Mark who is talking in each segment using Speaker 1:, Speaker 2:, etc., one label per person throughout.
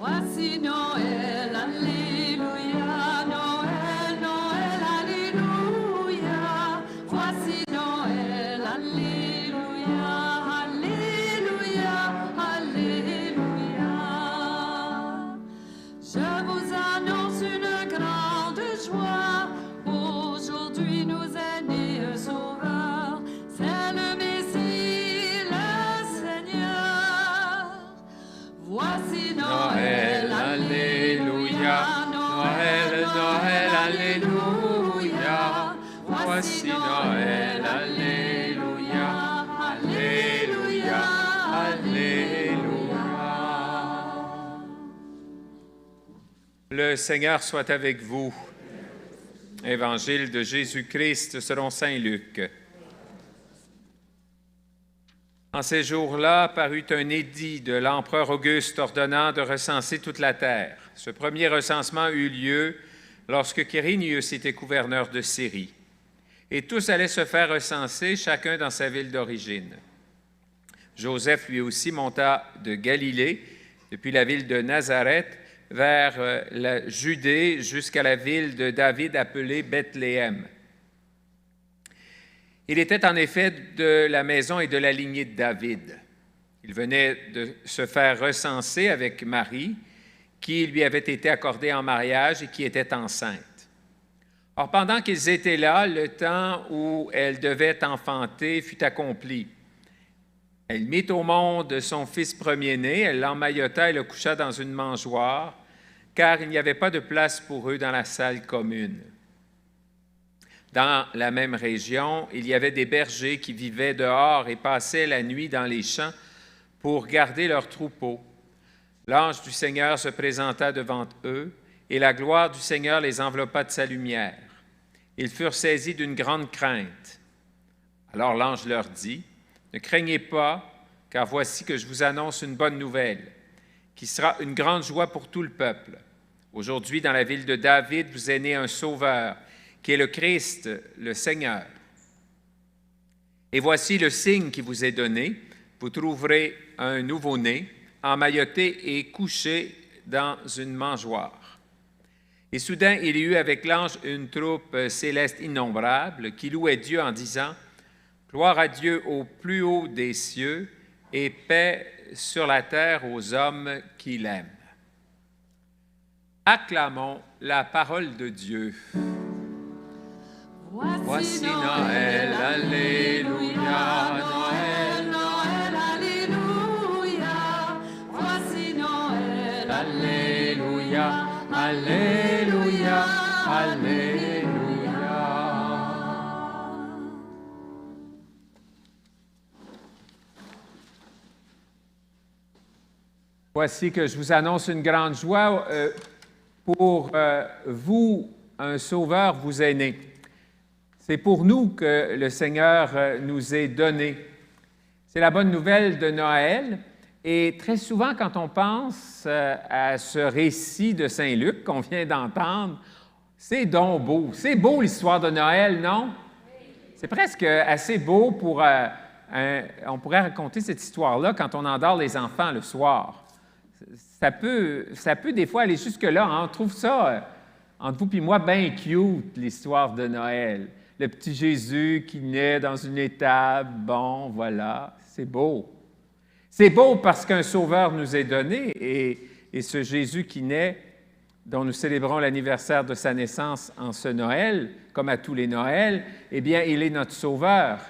Speaker 1: Voici Noël, alléluia, Noël, Noël, alléluia. Voici Noël, alléluia, alléluia, alléluia. Je vous annonce une grande joie. Aujourd'hui nous est né un sauveur, c'est le Messie, le Seigneur. Voici Noël, alléluia, Noël, Noël, alléluia. Voici Noël, alléluia, alléluia, alléluia.
Speaker 2: Le Seigneur soit avec vous. Évangile de Jésus-Christ selon saint Luc. En ces jours-là, parut un édit de l'empereur Auguste ordonnant de recenser toute la terre. Ce premier recensement eut lieu lorsque Quirinius était gouverneur de Syrie. Et tous allaient se faire recenser, chacun dans sa ville d'origine. Joseph, lui aussi, monta de Galilée, depuis la ville de Nazareth, vers la Judée jusqu'à la ville de David appelée Bethléem. Il était en effet de la maison et de la lignée de David. Il venait de se faire recenser avec Marie, qui lui avait été accordée en mariage et qui était enceinte. Or, pendant qu'ils étaient là, le temps où elle devait enfanter fut accompli. Elle mit au monde son fils premier-né, elle l'emmaillota et le coucha dans une mangeoire, car il n'y avait pas de place pour eux dans la salle commune. Dans la même région, il y avait des bergers qui vivaient dehors et passaient la nuit dans les champs pour garder leurs troupeaux. L'ange du Seigneur se présenta devant eux, et la gloire du Seigneur les enveloppa de sa lumière. Ils furent saisis d'une grande crainte. Alors l'ange leur dit, « Ne craignez pas, car voici que je vous annonce une bonne nouvelle, qui sera une grande joie pour tout le peuple. Aujourd'hui, dans la ville de David, vous est né un Sauveur, qui est le Christ, le Seigneur. Et voici le signe qui vous est donné. Vous trouverez un nouveau-né, emmailloté et couché dans une mangeoire. » Et soudain, il y eut avec l'ange une troupe céleste innombrable qui louait Dieu en disant, « Gloire à Dieu au plus haut des cieux et paix sur la terre aux hommes qui l'aiment. » Acclamons la parole de Dieu. Voici Noël, alléluia, Noël,
Speaker 1: Noël, alléluia. Voici Noël,
Speaker 2: alléluia, alléluia, alléluia. Voici que je vous annonce une grande joie. Pour vous, un Sauveur vous est né. C'est pour nous que le Seigneur nous est donné. C'est la bonne nouvelle de Noël. Et très souvent, quand on pense à ce récit de Saint Luc qu'on vient d'entendre, c'est donc beau. C'est beau l'histoire de Noël, non? C'est presque assez beau pour... on pourrait raconter cette histoire-là quand on endort les enfants le soir. Ça peut des fois aller jusque-là. Hein? On trouve ça, entre vous et moi, bien cute, l'histoire de Noël. Le petit Jésus qui naît dans une étable, bon, voilà, c'est beau. C'est beau parce qu'un Sauveur nous est donné et ce Jésus qui naît, dont nous célébrons l'anniversaire de sa naissance en ce Noël, comme à tous les Noëls, eh bien, il est notre Sauveur.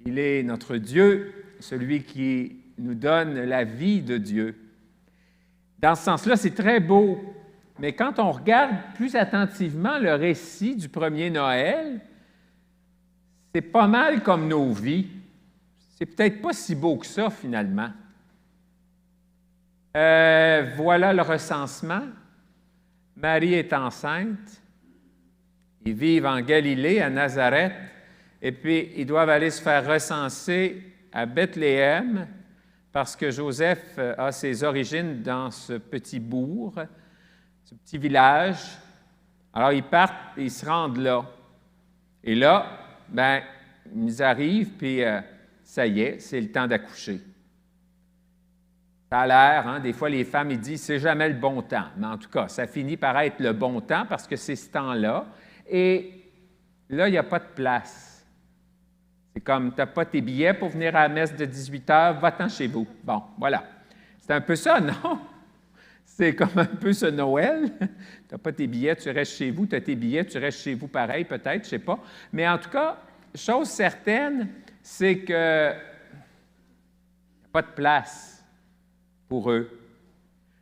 Speaker 2: Il est notre Dieu, celui qui nous donne la vie de Dieu. Dans ce sens-là, c'est très beau. Mais quand on regarde plus attentivement le récit du premier Noël, c'est pas mal comme nos vies. C'est peut-être pas si beau que ça, finalement. Voilà le recensement. Marie est enceinte. Ils vivent en Galilée, à Nazareth, et puis ils doivent aller se faire recenser à Bethléem parce que Joseph a ses origines dans ce petit bourg, ce petit village. Alors, ils partent et ils se rendent là. Et là, bien, ils arrivent, puis ça y est, c'est le temps d'accoucher. Ça a l'air, hein, des fois les femmes ils disent c'est jamais le bon temps. Mais en tout cas, ça finit par être le bon temps parce que c'est ce temps-là. Et là, il n'y a pas de place. C'est comme, tu n'as pas tes billets pour venir à la messe de 18 h, va-t'en chez vous. Bon, voilà. C'est un peu ça, non? C'est comme un peu ce Noël. Tu n'as pas tes billets, tu restes chez vous. Tu as tes billets, tu restes chez vous pareil, peut-être, je ne sais pas. Mais en tout cas, chose certaine, c'est qu'il n'y a pas de place pour eux.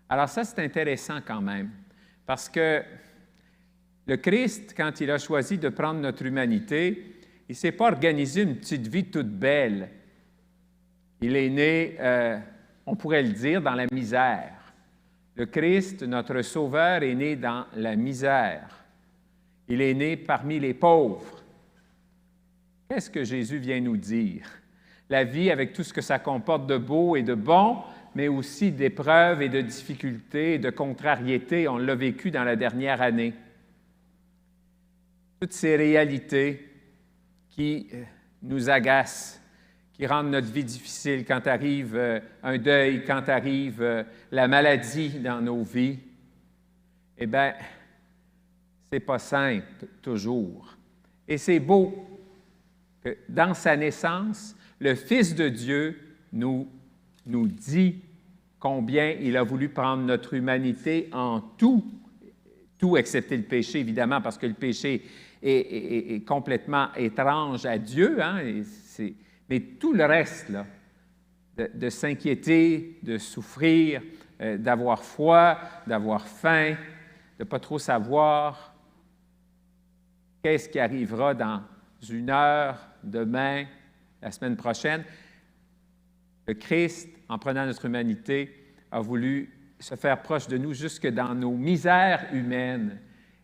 Speaker 2: Alors ça, c'est intéressant quand même, parce que le Christ, quand il a choisi de prendre notre humanité, il ne s'est pas organisé une petite vie toute belle. Il est né, on pourrait le dire, dans la misère. Le Christ, notre Sauveur, est né dans la misère. Il est né parmi les pauvres. Qu'est-ce que Jésus vient nous dire? La vie, avec tout ce que ça comporte de beau et de bon, mais aussi d'épreuves et de difficultés et de contrariétés, on l'a vécu dans la dernière année. Toutes ces réalités qui nous agacent, qui rendent notre vie difficile quand arrive un deuil, quand arrive la maladie dans nos vies, eh bien, c'est pas simple toujours. Et c'est beau que dans sa naissance, le Fils de Dieu nous dit combien il a voulu prendre notre humanité en tout excepté le péché, évidemment, parce que le péché est complètement étrange à Dieu, hein, mais tout le reste, là, de s'inquiéter, de souffrir, d'avoir froid, d'avoir faim, de ne pas trop savoir qu'est-ce qui arrivera dans une heure, demain, la semaine prochaine. Le Christ, en prenant notre humanité, a voulu se faire proche de nous jusque dans nos misères humaines.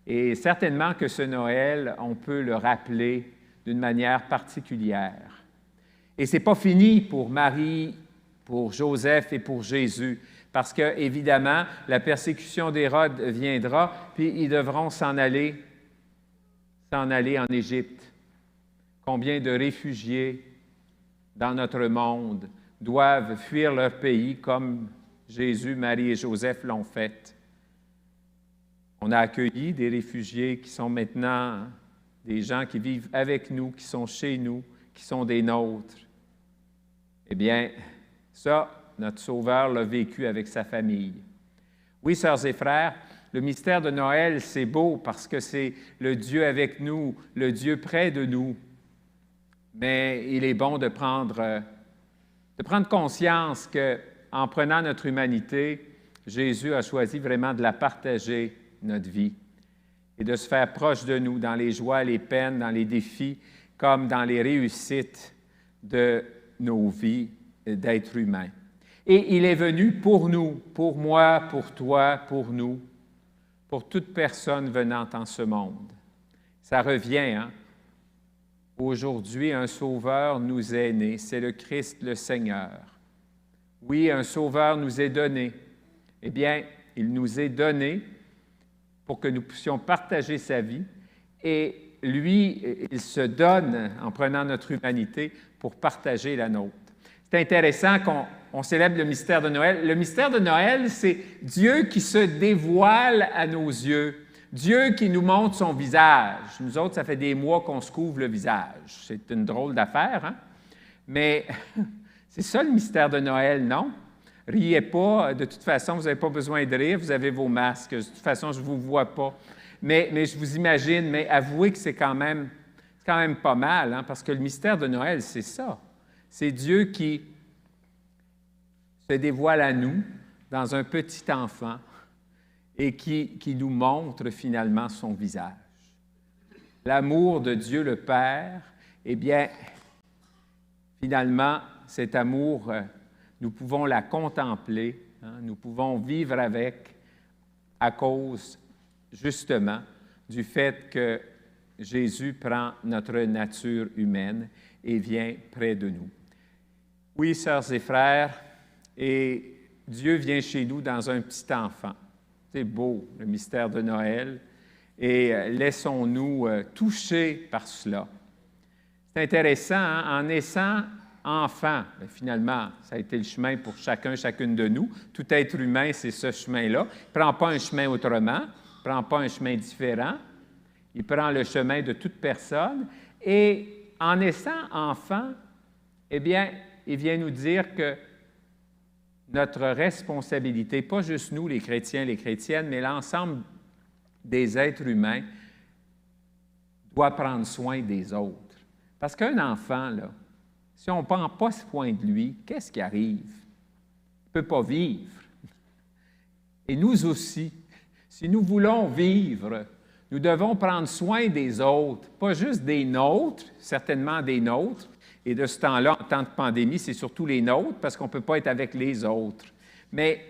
Speaker 2: Et certainement que ce Noël, on peut le rappeler d'une manière particulière. Et ce n'est pas fini pour Marie, pour Joseph et pour Jésus, parce que, évidemment, la persécution d'Hérode viendra, puis ils devront s'en aller en Égypte. Combien de réfugiés dans notre monde doivent fuir leur pays comme Jésus, Marie et Joseph l'ont fait. On a accueilli des réfugiés qui sont maintenant des gens qui vivent avec nous, qui sont chez nous, qui sont des nôtres. Eh bien, ça, notre Sauveur l'a vécu avec sa famille. Oui, sœurs et frères, le mystère de Noël, c'est beau parce que c'est le Dieu avec nous, le Dieu près de nous. Mais il est bon de prendre conscience qu'en prenant notre humanité, Jésus a choisi vraiment de la partager, notre vie, et de se faire proche de nous dans les joies, les peines, dans les défis, comme dans les réussites de nos vies d'êtres humains. Et il est venu pour nous, pour moi, pour toi, pour nous, pour toute personne venant en ce monde. Ça revient, hein? Aujourd'hui, un Sauveur nous est né, c'est le Christ le Seigneur. Oui, un Sauveur nous est donné. Eh bien, il nous est donné pour que nous puissions partager sa vie et lui, il se donne en prenant notre humanité pour partager la nôtre. C'est intéressant qu'on célèbre le mystère de Noël. Le mystère de Noël, c'est Dieu qui se dévoile à nos yeux. Dieu qui nous montre son visage. Nous autres, ça fait des mois qu'on se couvre le visage. C'est une drôle d'affaire, hein? Mais c'est ça le mystère de Noël, non? Riez pas, de toute façon, vous n'avez pas besoin de rire, vous avez vos masques. De toute façon, je ne vous vois pas. Mais je vous imagine, mais avouez que c'est quand même pas mal, hein? Parce que le mystère de Noël, c'est ça. C'est Dieu qui se dévoile à nous dans un petit enfant et qui nous montre finalement son visage. L'amour de Dieu le Père, eh bien, finalement, cet amour, nous pouvons la contempler, hein, nous pouvons vivre avec à cause, justement, du fait que Jésus prend notre nature humaine et vient près de nous. Oui, sœurs et frères, et Dieu vient chez nous dans un petit enfant. C'est beau, le mystère de Noël, et laissons-nous toucher par cela. C'est intéressant, hein? En naissant enfant, bien, finalement, ça a été le chemin pour chacune de nous. Tout être humain, c'est ce chemin-là. Il ne prend pas un chemin autrement, il ne prend pas un chemin différent. Il prend le chemin de toute personne. Et en naissant enfant, eh bien, il vient nous dire que notre responsabilité, pas juste nous, les chrétiens, les chrétiennes, mais l'ensemble des êtres humains, doit prendre soin des autres. Parce qu'un enfant, là, si on ne prend pas soin de lui, qu'est-ce qui arrive? Il ne peut pas vivre. Et nous aussi, si nous voulons vivre, nous devons prendre soin des autres, pas juste des nôtres, certainement des nôtres. Et de ce temps-là, en temps de pandémie, c'est surtout les nôtres, parce qu'on ne peut pas être avec les autres. Mais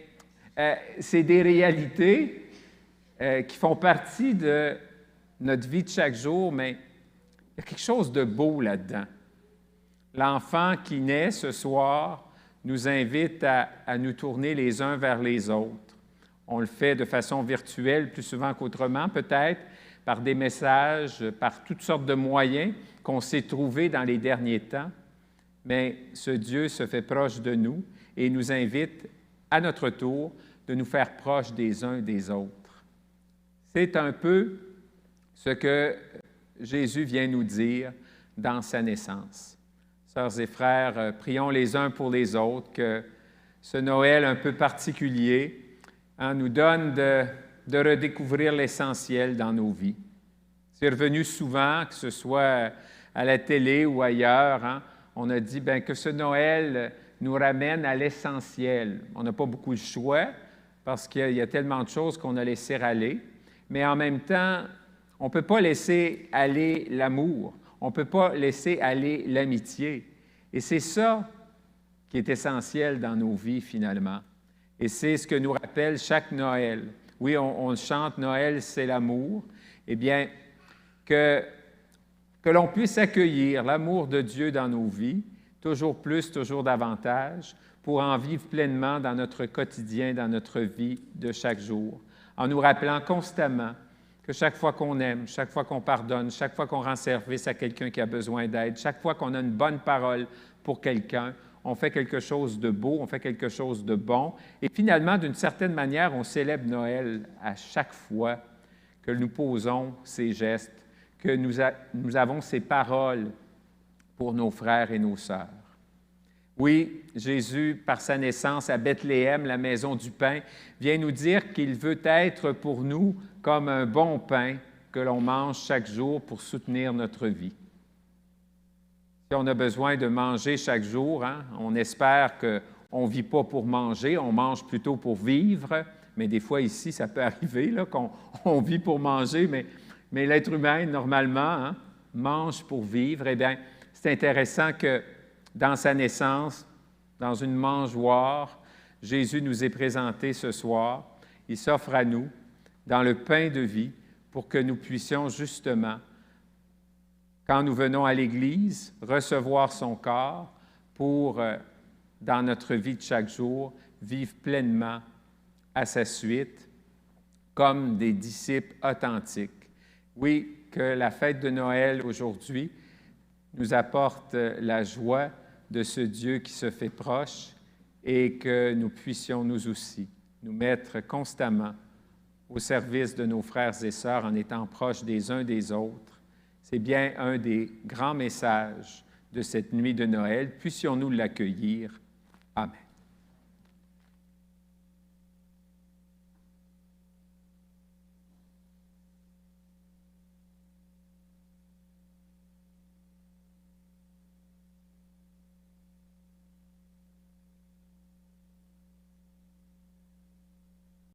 Speaker 2: c'est des réalités qui font partie de notre vie de chaque jour, mais il y a quelque chose de beau là-dedans. L'enfant qui naît ce soir nous invite à nous tourner les uns vers les autres. On le fait de façon virtuelle plus souvent qu'autrement, peut-être, par des messages, par toutes sortes de moyens qu'on s'est trouvés dans les derniers temps. Mais ce Dieu se fait proche de nous et nous invite, à notre tour, de nous faire proches des uns des autres. C'est un peu ce que Jésus vient nous dire dans sa naissance. Sœurs et frères, prions les uns pour les autres que ce Noël un peu particulier nous donne de redécouvrir l'essentiel dans nos vies. C'est revenu souvent, que ce soit à la télé ou ailleurs, on a dit que ce Noël nous ramène à l'essentiel. On n'a pas beaucoup de choix parce qu'il y a tellement de choses qu'on a laissé aller, mais en même temps, on ne peut pas laisser aller l'amour, on ne peut pas laisser aller l'amitié. Et c'est ça qui est essentiel dans nos vies, finalement. Et c'est ce que nous rappelle chaque Noël. Oui, on chante « Noël, c'est l'amour ». Eh bien, que l'on puisse accueillir l'amour de Dieu dans nos vies, toujours plus, toujours davantage, pour en vivre pleinement dans notre quotidien, dans notre vie de chaque jour, en nous rappelant constamment que chaque fois qu'on aime, chaque fois qu'on pardonne, chaque fois qu'on rend service à quelqu'un qui a besoin d'aide, chaque fois qu'on a une bonne parole pour quelqu'un, on fait quelque chose de beau, on fait quelque chose de bon. Et finalement, d'une certaine manière, on célèbre Noël à chaque fois que nous posons ces gestes, que nous avons ces paroles pour nos frères et nos sœurs. Oui, Jésus, par sa naissance à Bethléem, la maison du pain, vient nous dire qu'il veut être pour nous comme un bon pain que l'on mange chaque jour pour soutenir notre vie. Si on a besoin de manger chaque jour, on espère qu'on ne vit pas pour manger, on mange plutôt pour vivre, mais des fois ici, ça peut arriver là, qu'on vit pour manger, mais l'être humain, normalement, mange pour vivre. Eh bien, c'est intéressant que dans sa naissance, dans une mangeoire, Jésus nous est présenté ce soir. Il s'offre à nous dans le pain de vie pour que nous puissions justement, quand nous venons à l'Église, recevoir son corps pour, dans notre vie de chaque jour, vivre pleinement à sa suite comme des disciples authentiques. Oui, que la fête de Noël aujourd'hui nous apporte la joie de ce Dieu qui se fait proche et que nous puissions nous aussi nous mettre constamment au service de nos frères et sœurs en étant proches des uns des autres. C'est bien un des grands messages de cette nuit de Noël. Puissions-nous l'accueillir. Amen.